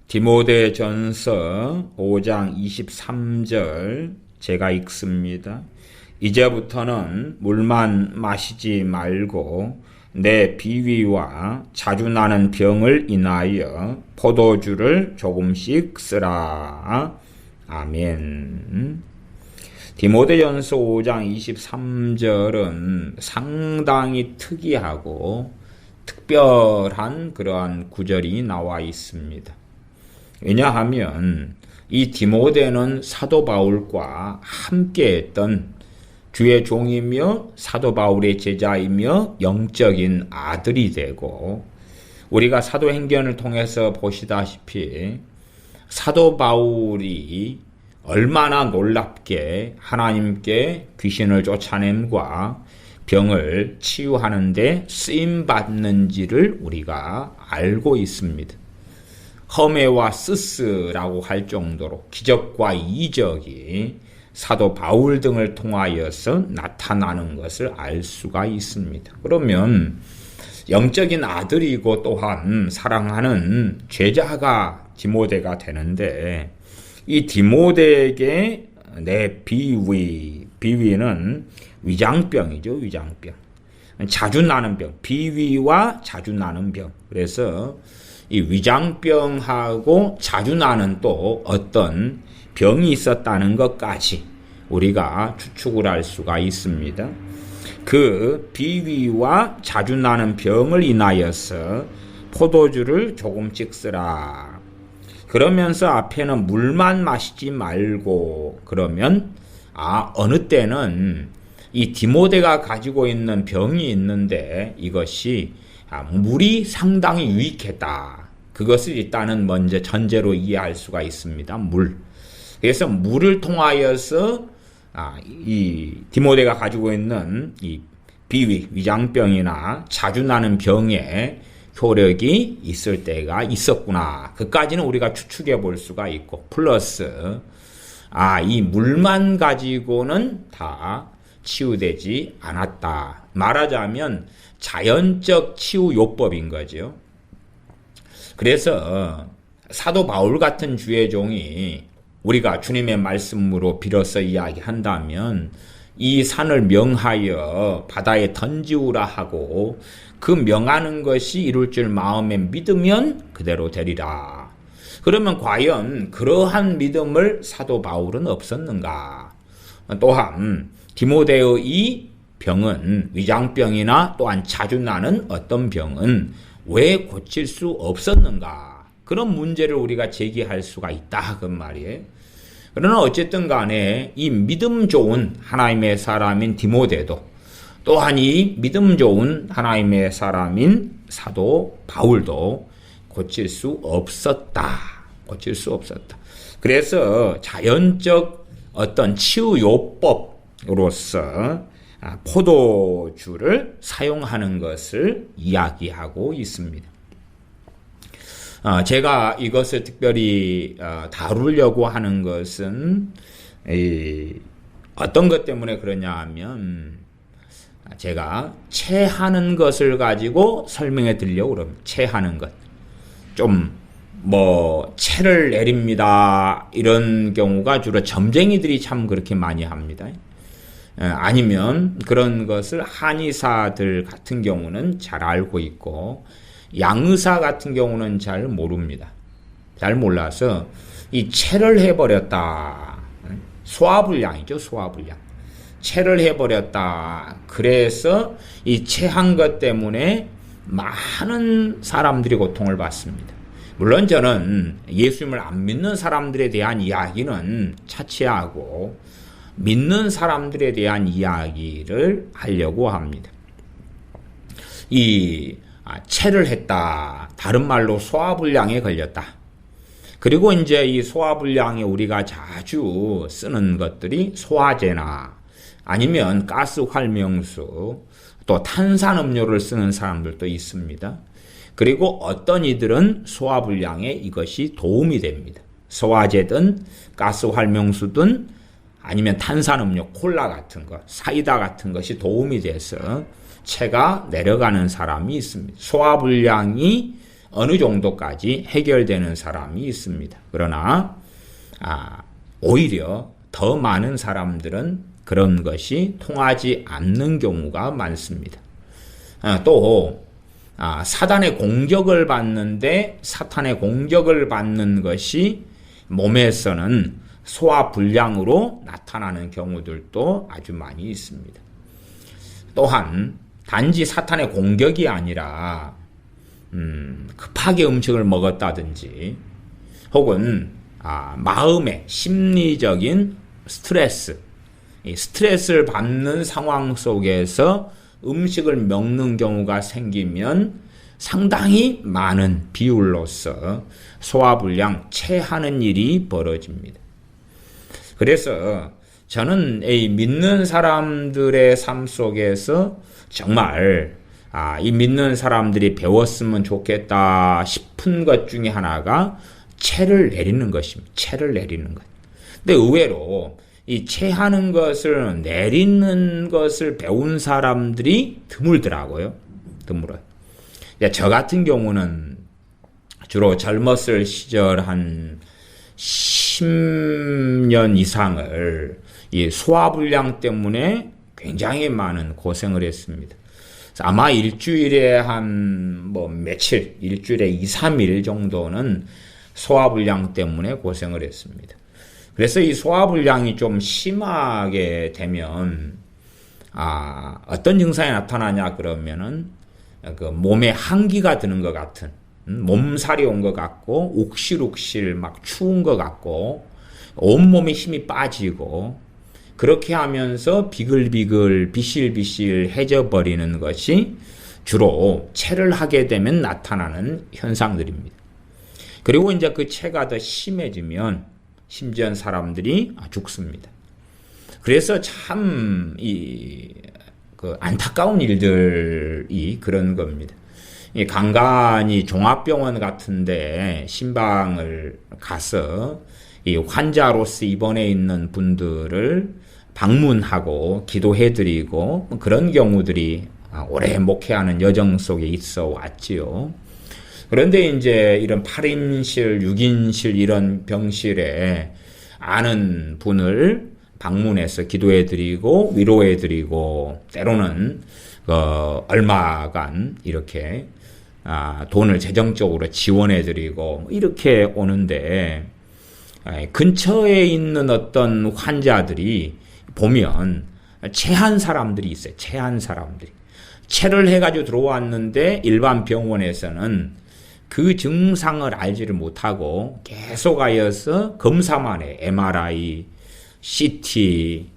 디모데전서 5장 23절 제가 읽습니다. 이제부터는 물만 마시지 말고 내 비위와 자주 나는 병을 인하여 포도주를 조금씩 쓰라. 아멘. 디모데전서 5장 23절은 상당히 특이하고 특별한 그러한 구절이 나와 있습니다. 왜냐하면 이 디모데는 사도 바울과 함께했던 주의 종이며 사도 바울의 제자이며 영적인 아들이 되고, 우리가 사도행전을 통해서 보시다시피 사도 바울이 얼마나 놀랍게 하나님께 귀신을 쫓아냄과 병을 치유하는 데 쓰임받는지를 우리가 알고 있습니다. 허메와 스스라고 할 정도로 기적과 이적이 사도 바울 등을 통하여서 나타나는 것을 알 수가 있습니다. 그러면 영적인 아들이고 또한 사랑하는 제자가 디모데가 되는데, 이 디모데에게 내 비위는 위장병이죠. 위장병. 자주 나는 병. 비위와 자주 나는 병. 그래서 이 위장병하고 자주 나는 또 어떤 병이 있었다는 것까지 우리가 추측을 할 수가 있습니다. 그 비위와 자주 나는 병을 인하여서 포도주를 조금씩 쓰라. 그러면서 앞에는 물만 마시지 말고, 그러면 어느 때는 이 디모데가 가지고 있는 병이 있는데 이것이 물이 상당히 유익했다. 그것을 일단은 먼저 전제로 이해할 수가 있습니다. 물. 그래서 물을 통하여서 이 디모데가 가지고 있는 이 비위, 위장병이나 자주 나는 병에 효력이 있을 때가 있었구나. 그까지는 우리가 추측해 볼 수가 있고, 플러스 이 물만 가지고는 다 치유되지 않았다. 말하자면 자연적 치유요법인 거죠. 그래서 사도 바울 같은 주의 종이 우리가 주님의 말씀으로 빌어서 이야기한다면, 이 산을 명하여 바다에 던지우라 하고 그 명하는 것이 이룰 줄 마음에 믿으면 그대로 되리라. 그러면 과연 그러한 믿음을 사도 바울은 없었는가? 또한 디모데의 이 병은, 위장병이나 또한 자주 나는 어떤 병은 왜 고칠 수 없었는가? 그런 문제를 우리가 제기할 수가 있다 그 말이에요. 그러나 어쨌든 간에 이 믿음 좋은 하나님의 사람인 디모데도, 또한 이 믿음 좋은 하나님의 사람인 사도 바울도 고칠 수 없었다. 고칠 수 없었다. 그래서 자연적 어떤 치유요법으로서 포도주를 사용하는 것을 이야기하고 있습니다. 제가 이것을 특별히 다루려고 하는 것은 어떤 것 때문에 그러냐 하면, 제가 체하는 것을 가지고 설명해 드리려고 그럽니다. 체하는 것. 체를 내립니다. 이런 경우가 주로 점쟁이들이 참 그렇게 많이 합니다. 아니면 그런 것을 한의사들 같은 경우는 잘 알고 있고, 양의사 같은 경우는 잘 모릅니다. 잘 몰라서 이 체를 해버렸다. 소화불량이죠. 소화불량. 체를 해버렸다. 그래서 이 체한 것 때문에 많은 사람들이 고통을 받습니다. 물론 저는 예수님을 안 믿는 사람들에 대한 이야기는 차치하고 믿는 사람들에 대한 이야기를 하려고 합니다. 체를 했다. 다른 말로 소화불량에 걸렸다. 그리고 이제 이 소화불량에 우리가 자주 쓰는 것들이 소화제나 아니면 가스 활명수, 또 탄산음료를 쓰는 사람들도 있습니다. 그리고 어떤 이들은 소화불량에 이것이 도움이 됩니다. 소화제든 가스 활명수든 아니면 탄산음료, 콜라 같은 것, 사이다 같은 것이 도움이 돼서 체가 내려가는 사람이 있습니다. 소화불량이 어느 정도까지 해결되는 사람이 있습니다. 그러나 오히려 더 많은 사람들은 그런 것이 통하지 않는 경우가 많습니다. 또 사단의 공격을 받는데 사탄의 공격을 받는 것이 몸에서는 소화불량으로 나타나는 경우들도 아주 많이 있습니다. 또한 단지 사탄의 공격이 아니라 급하게 음식을 먹었다든지 혹은 마음의 심리적인 스트레스를 받는 상황 속에서 음식을 먹는 경우가 생기면 상당히 많은 비율로서 소화불량, 체하는 일이 벌어집니다. 그래서 저는 이 믿는 사람들의 삶 속에서 정말 이 믿는 사람들이 배웠으면 좋겠다 싶은 것 중에 하나가 체를 내리는 것입니다. 체를 내리는 것. 근데 의외로 이 체하는 것을 내리는 것을 배운 사람들이 드물더라고요. 드물어요. 저 같은 경우는 주로 젊었을 시절 한 10년 이상을 이 소화불량 때문에 굉장히 많은 고생을 했습니다. 아마 일주일에 일주일에 2, 3일 정도는 소화불량 때문에 고생을 했습니다. 그래서 이 소화불량이 좀 심하게 되면 어떤 증상이 나타나냐 그러면은 그 몸에 한기가 드는 것 같은 몸살이 온 것 같고 욱실욱실 막 추운 것 같고 온몸에 힘이 빠지고 그렇게 하면서 비글비글 비실비실해져 버리는 것이 주로 체를 하게 되면 나타나는 현상들입니다. 그리고 이제 그 체가 더 심해지면 심지어 사람들이 죽습니다. 그래서 참 안타까운 일들이 그런 겁니다. 간간히 종합병원 같은데 신방을 가서 이 환자로서 입원해 있는 분들을 방문하고 기도해드리고 그런 경우들이 오래 목회하는 여정 속에 있어 왔지요. 그런데 이제 이런 8인실, 6인실 이런 병실에 아는 분을 방문해서 기도해드리고 위로해드리고 때로는 얼마간 이렇게 돈을 재정적으로 지원해드리고 이렇게 오는데 근처에 있는 어떤 환자들이 보면 체한 사람들이 있어요. 체한 사람들이. 체를 해가지고 들어왔는데 일반 병원에서는 그 증상을 알지를 못하고 계속하여서 검사만 해. MRI, CT,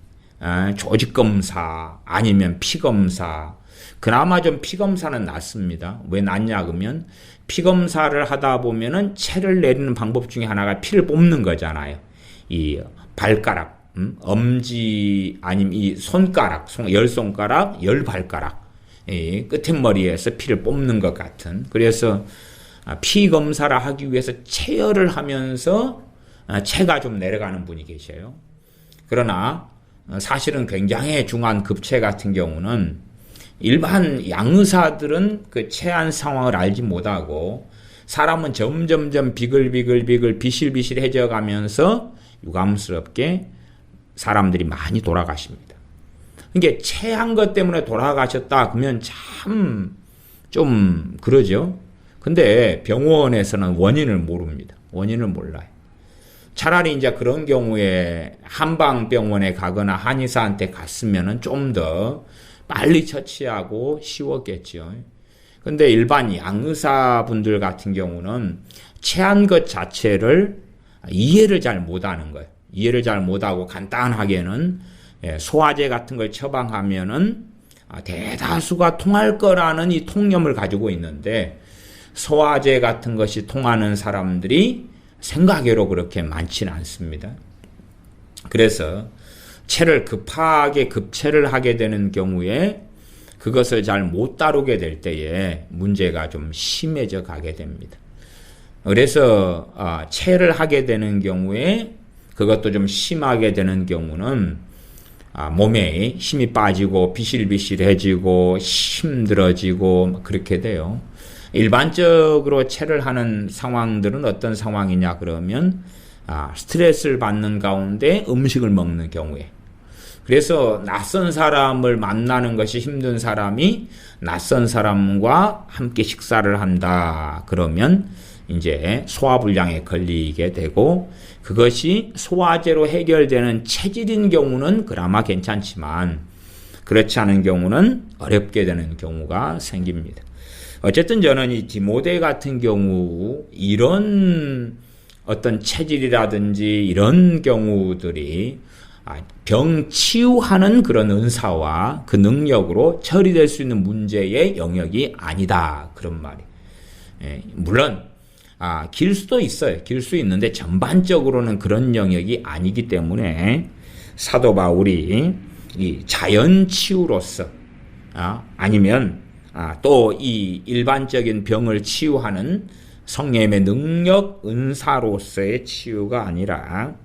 조직검사, 아니면 피검사. 그나마 좀 피검사는 낫습니다. 왜 낫냐 그러면 피검사를 하다 보면은 체를 내리는 방법 중에 하나가 피를 뽑는 거잖아요. 이 발가락, 엄지, 아니면 이 손가락, 열 손가락, 열 발가락, 이 끝머리에서 피를 뽑는 것 같은. 그래서 피 검사를 하기 위해서 체열을 하면서 체가 좀 내려가는 분이 계셔요. 그러나 사실은 굉장히 중한 급체 같은 경우는 일반 양의사들은 그 체한 상황을 알지 못하고 사람은 점점점 비글비글 비실비실해져 가면서 유감스럽게 사람들이 많이 돌아가십니다. 그러니까 체한 것 때문에 돌아가셨다 그러면 참 좀 그러죠. 근데 병원에서는 원인을 모릅니다. 원인을 몰라요. 차라리 이제 그런 경우에 한방병원에 가거나 한의사한테 갔으면은 좀 더 빨리 처치하고 쉬웠겠죠. 근데 일반 양의사분들 같은 경우는 체한 것 자체를 이해를 잘 못하는 거예요. 이해를 잘 못하고 간단하게는 소화제 같은 걸 처방하면은 대다수가 통할 거라는 이 통념을 가지고 있는데 소화제 같은 것이 통하는 사람들이 생각외로 그렇게 많지는 않습니다. 그래서 체를 급하게 급체를 하게 되는 경우에 그것을 잘 못 다루게 될 때에 문제가 좀 심해져 가게 됩니다. 그래서 체를 하게 되는 경우에 그것도 좀 심하게 되는 경우는 몸에 힘이 빠지고 비실비실해지고 힘들어지고 그렇게 돼요. 일반적으로 체를 하는 상황들은 어떤 상황이냐 그러면 스트레스를 받는 가운데 음식을 먹는 경우에, 그래서 낯선 사람을 만나는 것이 힘든 사람이 낯선 사람과 함께 식사를 한다 그러면 이제 소화불량에 걸리게 되고, 그것이 소화제로 해결되는 체질인 경우는 그나마 괜찮지만 그렇지 않은 경우는 어렵게 되는 경우가 생깁니다. 어쨌든 저는 이 디모데 같은 경우 이런 어떤 체질이라든지 이런 경우들이 병 치유하는 그런 은사와 그 능력으로 처리될 수 있는 문제의 영역이 아니다 그런 말이. 물론 길 수도 있어요. 길 수 있는데 전반적으로는 그런 영역이 아니기 때문에 사도 바울이 이 자연 치유로서 아니면 또 이 일반적인 병을 치유하는 성령의 능력 은사로서의 치유가 아니라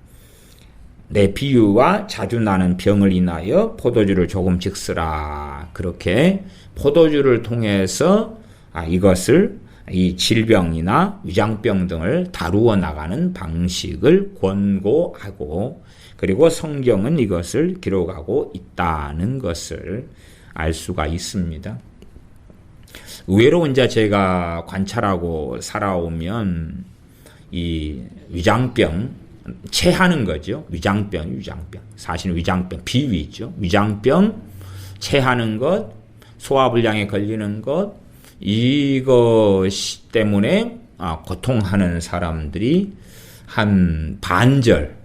내 비유와 자주 나는 병을 인하여 포도주를 조금씩 쓰라. 그렇게 포도주를 통해서 이것을 이 질병이나 위장병 등을 다루어 나가는 방식을 권고하고, 그리고 성경은 이것을 기록하고 있다는 것을 알 수가 있습니다. 의외로 이제 제가 관찰하고 살아오면 이 위장병, 체하는 거죠. 위장병. 사실 위장병, 비위죠. 위장병, 체하는 것, 소화불량에 걸리는 것, 이것 때문에 고통하는 사람들이 한 반절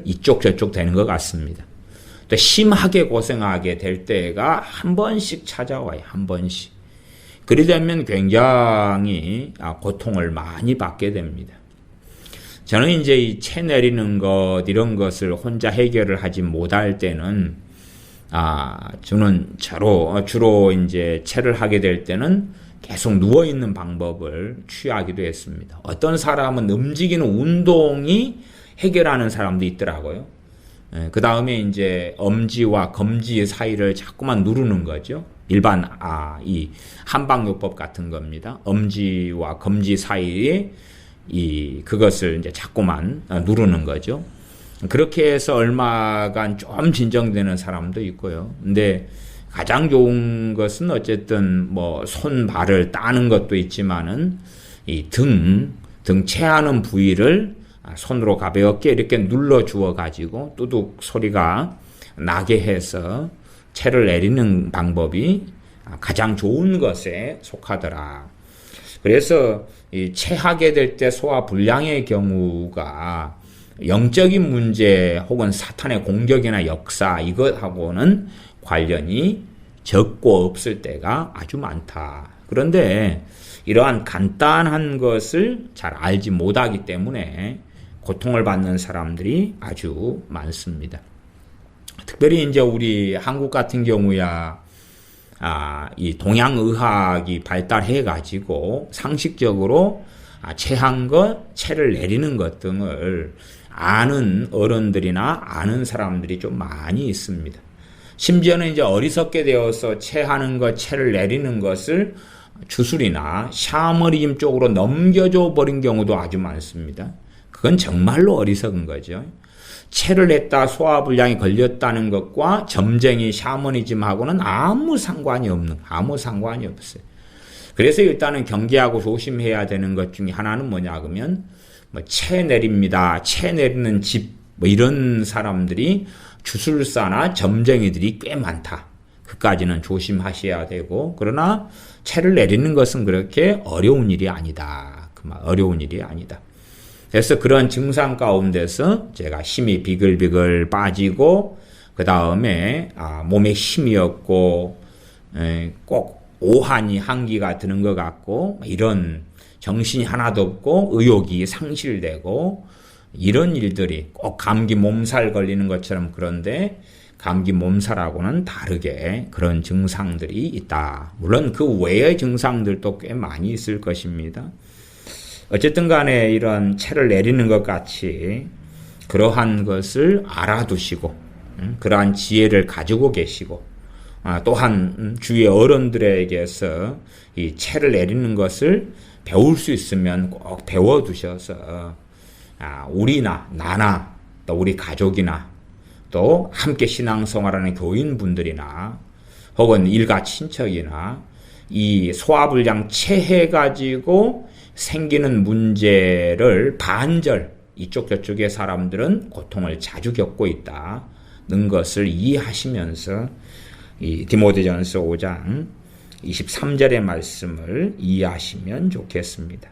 이쪽 저쪽 되는 것 같습니다. 또 심하게 고생하게 될 때가 한 번씩 찾아와요. 한 번씩. 그러려면 굉장히 고통을 많이 받게 됩니다. 저는 이제 이 체 내리는 것 이런 것을 혼자 해결을 하지 못할 때는 저는 주로 이제 체를 하게 될 때는 계속 누워 있는 방법을 취하기도 했습니다. 어떤 사람은 움직이는 운동이 해결하는 사람도 있더라고요. 그 다음에 이제 엄지와 검지 사이를 자꾸만 누르는 거죠. 일반 이 한방요법 같은 겁니다. 엄지와 검지 사이에 그것을 이제 자꾸만 누르는 거죠. 그렇게 해서 얼마간 좀 진정되는 사람도 있고요. 근데 가장 좋은 것은 어쨌든 뭐 손발을 따는 것도 있지만은 이 등 체하는 부위를 손으로 가볍게 이렇게 눌러 주어 가지고 뚜둑 소리가 나게 해서 체를 내리는 방법이 가장 좋은 것에 속하더라. 그래서 이 체하게 될 때 소화 불량의 경우가 영적인 문제 혹은 사탄의 공격이나 역사 이것하고는 관련이 적고 없을 때가 아주 많다. 그런데 이러한 간단한 것을 잘 알지 못하기 때문에 고통을 받는 사람들이 아주 많습니다. 특별히 이제 우리 한국 같은 경우야 이 동양의학이 발달해 가지고 상식적으로 체한 것, 체를 내리는 것 등을 아는 어른들이나 아는 사람들이 좀 많이 있습니다. 심지어는 이제 어리석게 되어서 체하는 것, 체를 내리는 것을 주술이나 샤머니즘 쪽으로 넘겨줘 버린 경우도 아주 많습니다. 그건 정말로 어리석은 거죠. 체를 했다 소화불량이 걸렸다는 것과 점쟁이 샤머니즘하고는 아무 상관이 없어요. 그래서 일단은 경계하고 조심해야 되는 것 중에 하나는 뭐냐 그러면 체 내립니다. 체 내리는 집 이런 사람들이 주술사나 점쟁이들이 꽤 많다. 그까지는 조심하셔야 되고, 그러나 체를 내리는 것은 그렇게 어려운 일이 아니다. 어려운 일이 아니다. 그래서 그런 증상 가운데서 제가 힘이 비글비글 빠지고, 그 다음에 몸에 힘이 없고 꼭 오한이 한기가 드는 것 같고, 이런 정신이 하나도 없고 의욕이 상실되고 이런 일들이 꼭 감기 몸살 걸리는 것처럼, 그런데 감기 몸살하고는 다르게 그런 증상들이 있다. 물론 그 외의 증상들도 꽤 많이 있을 것입니다. 어쨌든 간에 이런 체를 내리는 것 같이 그러한 것을 알아두시고 그러한 지혜를 가지고 계시고 또한 주위의 어른들에게서 이 채를 내리는 것을 배울 수 있으면 꼭 배워두셔서 우리나 나나 또 우리 가족이나 또 함께 신앙생활하는 교인분들이나 혹은 일가 친척이나 이 소화불량 체해 가지고 생기는 문제를 반절 이쪽 저쪽의 사람들은 고통을 자주 겪고 있다는 것을 이해하시면서 이 디모데전서 5장 23절의 말씀을 이해하시면 좋겠습니다.